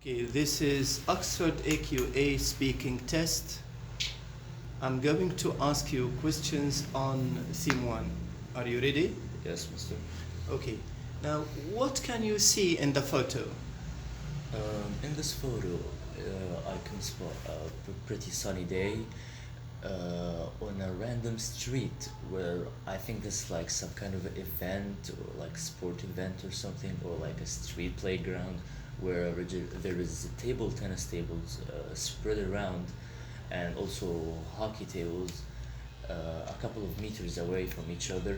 Okay, this is Oxford AQA Speaking test. I'm going to ask you questions on theme 1. Are you ready? Yes, mister. Okay. Now, what can you see in the photo? In this photo, I can spot a pretty sunny day on a random street where I think this is like some kind of event or like sport event or something, or like a street playground where there is table tennis tables spread around, and also hockey tables a couple of meters away from each other.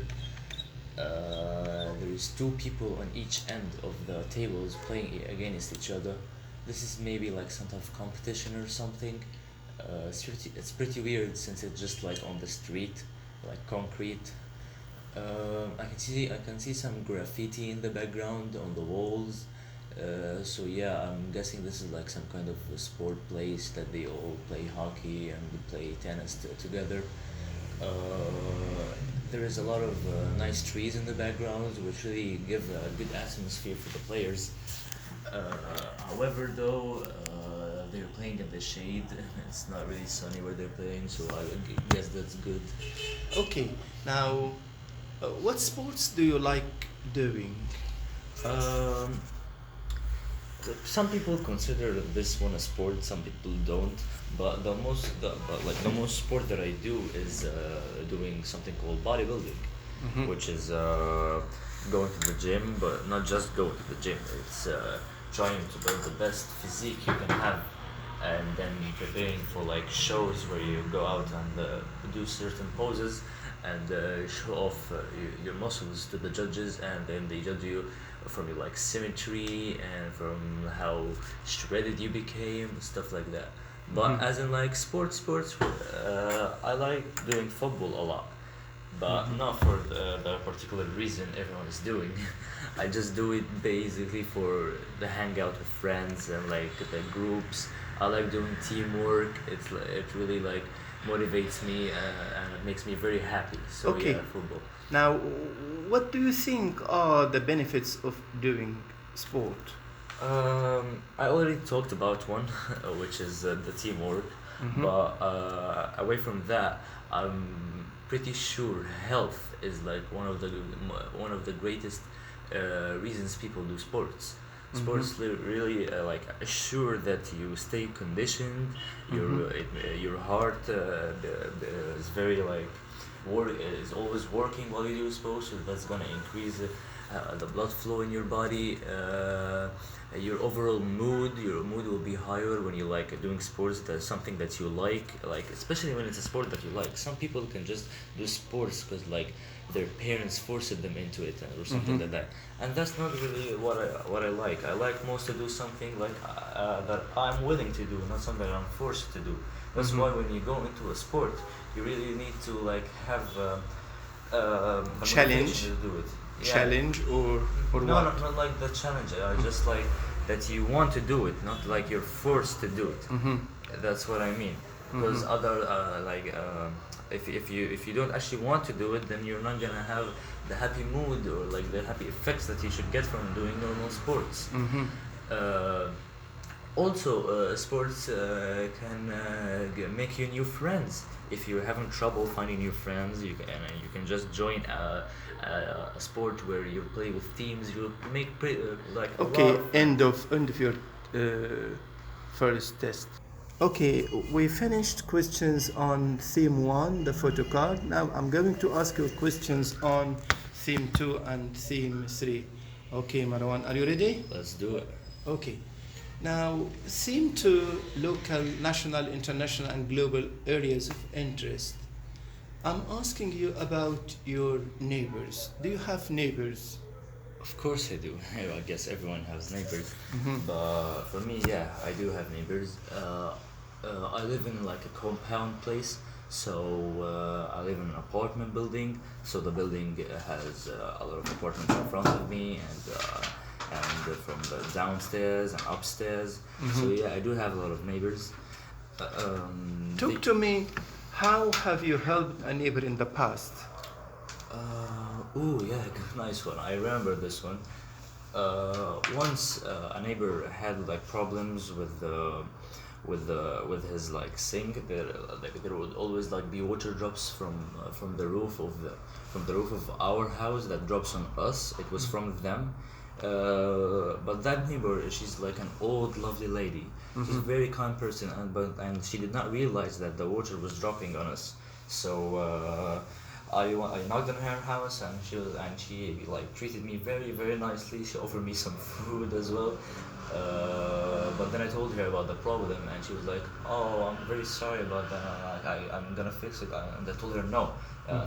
There is two people on each end of the tables playing against each other. This is maybe like some type of competition or something. It's pretty weird since it's just like on the street, like concrete. I can see some graffiti in the background on the walls. So yeah, I'm guessing this is like some kind of a sport place that they all play hockey and play tennis together. Uh, there is a lot of nice trees in the background, which really give a good atmosphere for the players. However, though, they're playing in the shade. It's not really sunny where they're playing, so I guess that's good. Okay. Now, what sports do you like doing? Um, some people consider this one a sport, some people don't. But the most sport that I do is doing something called bodybuilding, which is going to the gym, but not just going to the gym. It's trying to build the best physique you can have, and then preparing for like shows where you go out and do certain poses and show off your muscles to the judges, and then they judge you from your like symmetry and from how shredded you became, stuff like that. But as in like sports, I like doing football a lot, but not for the particular reason everyone is doing. I just do it basically for the hangout with friends and like the groups. I like doing teamwork. It really like motivates me and it makes me very happy. So Okay. yeah, football. Now, what do you think are the benefits of doing sport? I already talked about one, which is the teamwork. But away from that, I'm pretty sure health is like one of the greatest reasons people do sports. Sports really like assure that you stay conditioned. Your heart is very like is always working while you do sports, so that's gonna increase the blood flow in your body. Your mood will be higher when you like doing sports. That's something that you like especially when it's a sport that you like. Some people can just do sports because like their parents forced them into it or something like that, and that's not really what I like. I like most to do something like that I'm willing to do, not something that I'm forced to do. That's why when you go into a sport, you really need to like have the Challenge? motivation to do it. Yeah. Challenge or No, what? not like the challenge. I just like that you want to do it, not like you're forced to do it. That's what I mean. Because other if you don't actually want to do it, then you're not gonna have the happy mood or like the happy effects that you should get from doing normal sports. Also, sports can make you new friends. If you're having trouble finding new friends, you can just join a sport where you play with teams. You make like a lot Okay, of end of your first test. Okay, we finished questions on theme 1, the photo card. Now I'm going to ask you questions on theme 2 and theme 3. Okay, Marwan, are you ready? Let's do it. Okay. Now, theme 2, local, national, international, and global areas of interest. I'm asking you about your neighbors. Do you have neighbors? Of course I do. I guess everyone has neighbors. But for me, yeah, I do have neighbors. I live in like a compound place, so I live in an apartment building. So the building has a lot of apartments in front of me, and from the downstairs and upstairs. So yeah, I do have a lot of neighbors. Talk to me, how have you helped a neighbor in the past? Oh yeah, nice one. I remember this one. Once a neighbor had like problems with with his like sink. There would always like be water drops from the roof of our house that drops on us. It was from them. But that neighbor, she's like an old lovely lady. She's a very kind person, and she did not realize that the water was dropping on us. So I knocked on her house, and she like treated me very very nicely. She offered me some food as well. But then I told her about the problem, and she was like, "Oh, I'm very sorry about that. I'm gonna fix it." And I told her, "No,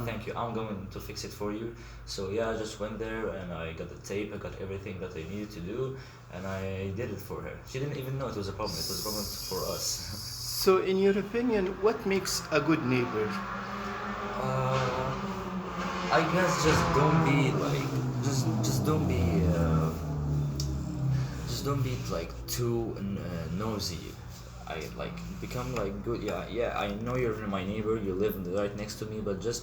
thank you. I'm going to fix it for you." So yeah, I just went there and I got the tape. I got everything that I needed to do, and I did it for her. She didn't even know it was a problem. It was a problem for us. So, in your opinion, what makes a good neighbor? I guess just don't be like, just don't be. Just don't be like too nosy. I like become like good. Yeah. I know you're my neighbor. You live right next to me, but just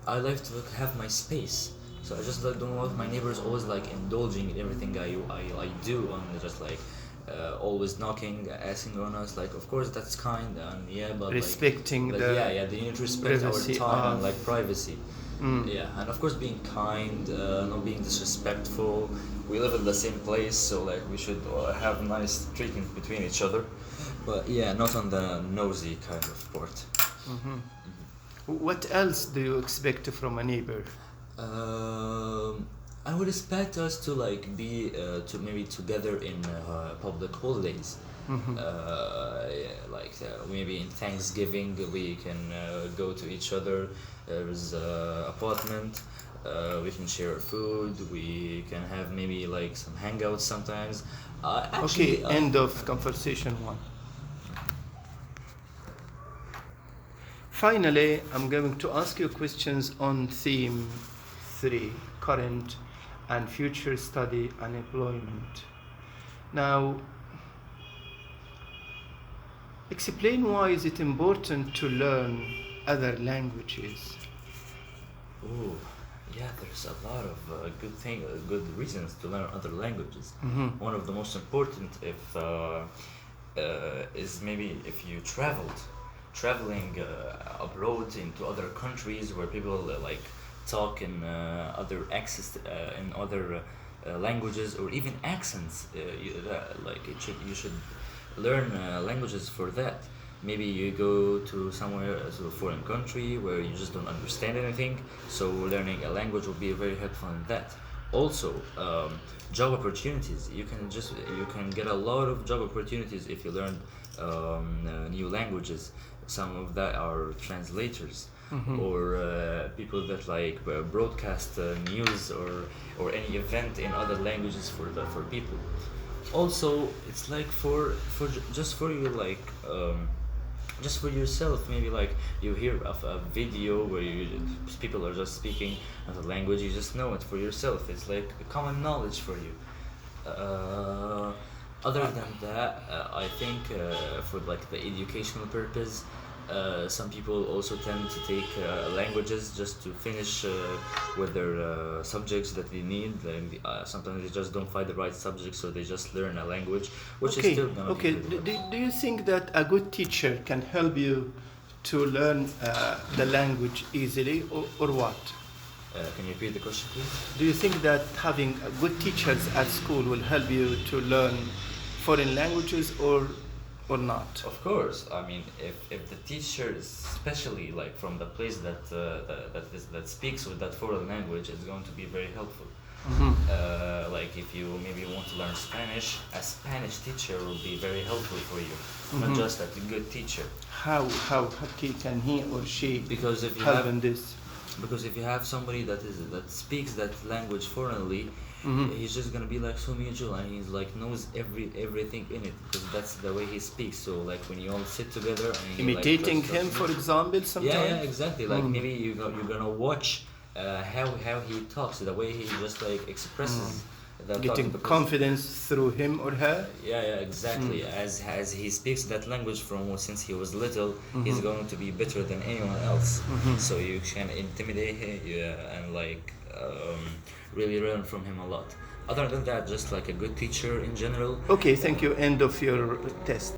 I like to have my space. So I just like, don't want my neighbors always like indulging in everything I do, and just like always knocking, asking on us. Like, of course that's kind, and yeah, but Respecting like, the yeah, they need to respect our privacy time and of- like privacy. Yeah, and of course being kind, not being disrespectful. We live in the same place, so like we should have nice treatment between each other. But yeah, not on the nosy kind of part. What else do you expect from a neighbor? I would expect us to like be to maybe together in public holidays. Like maybe in Thanksgiving we can go to each other. There's apartment. We can share food. We can have maybe like some hangouts sometimes. Okay, end of conversation one. Finally, I'm going to ask you questions on theme 3, current and future study and employment. Now, explain why is it important to learn other languages? Oh, yeah. There's a lot of good reasons to learn other languages. One of the most important, if is maybe if you traveling abroad into other countries where people like talk in other accents in other languages or even accents. You should learn languages for that. Maybe you go to somewhere to a foreign country where you just don't understand anything, so learning a language will be very helpful in that. Also, job opportunities. You can get a lot of job opportunities if you learn new languages. Some of that are translators or people that like broadcast news or any event in other languages for people. Also, it's like just for you like just for yourself. Maybe like you hear of a video where people are just speaking another language, you just know it for yourself. It's like common knowledge for you. Other than that, I think for like the educational purpose, some people also tend to take languages just to finish with their subjects that they need. Sometimes they just don't find the right subject, so they just learn a language, which is still gonna Okay. be really Do you think that a good teacher can help you to learn the language easily, or what? Can you repeat the question, please? Do you think that having good teachers at school will help you to learn foreign languages, or not? Of course. I mean, if the teacher, especially like from the place that speaks with that foreign language, is going to be very helpful. Like if you maybe want to learn Spanish, a Spanish teacher will be very helpful for you, not just a good teacher. How can he or she Because if you help have in this? Because if you have somebody that speaks that language foreignly, he's just gonna be like so mutual, and he's like knows everything in it because that's the way he speaks. So like when you all sit together and he, Imitating like, him, for example, sometimes? yeah, exactly. Like maybe you're gonna watch how he talks, the way he just like expresses that Getting thought, because- confidence through him or her? yeah, exactly. As he speaks that language from since he was little, he's going to be better than anyone else. So you can intimidate him, and like really learn from him a lot. Other than that, just like a good teacher in general. Okay, thank you. End of your test.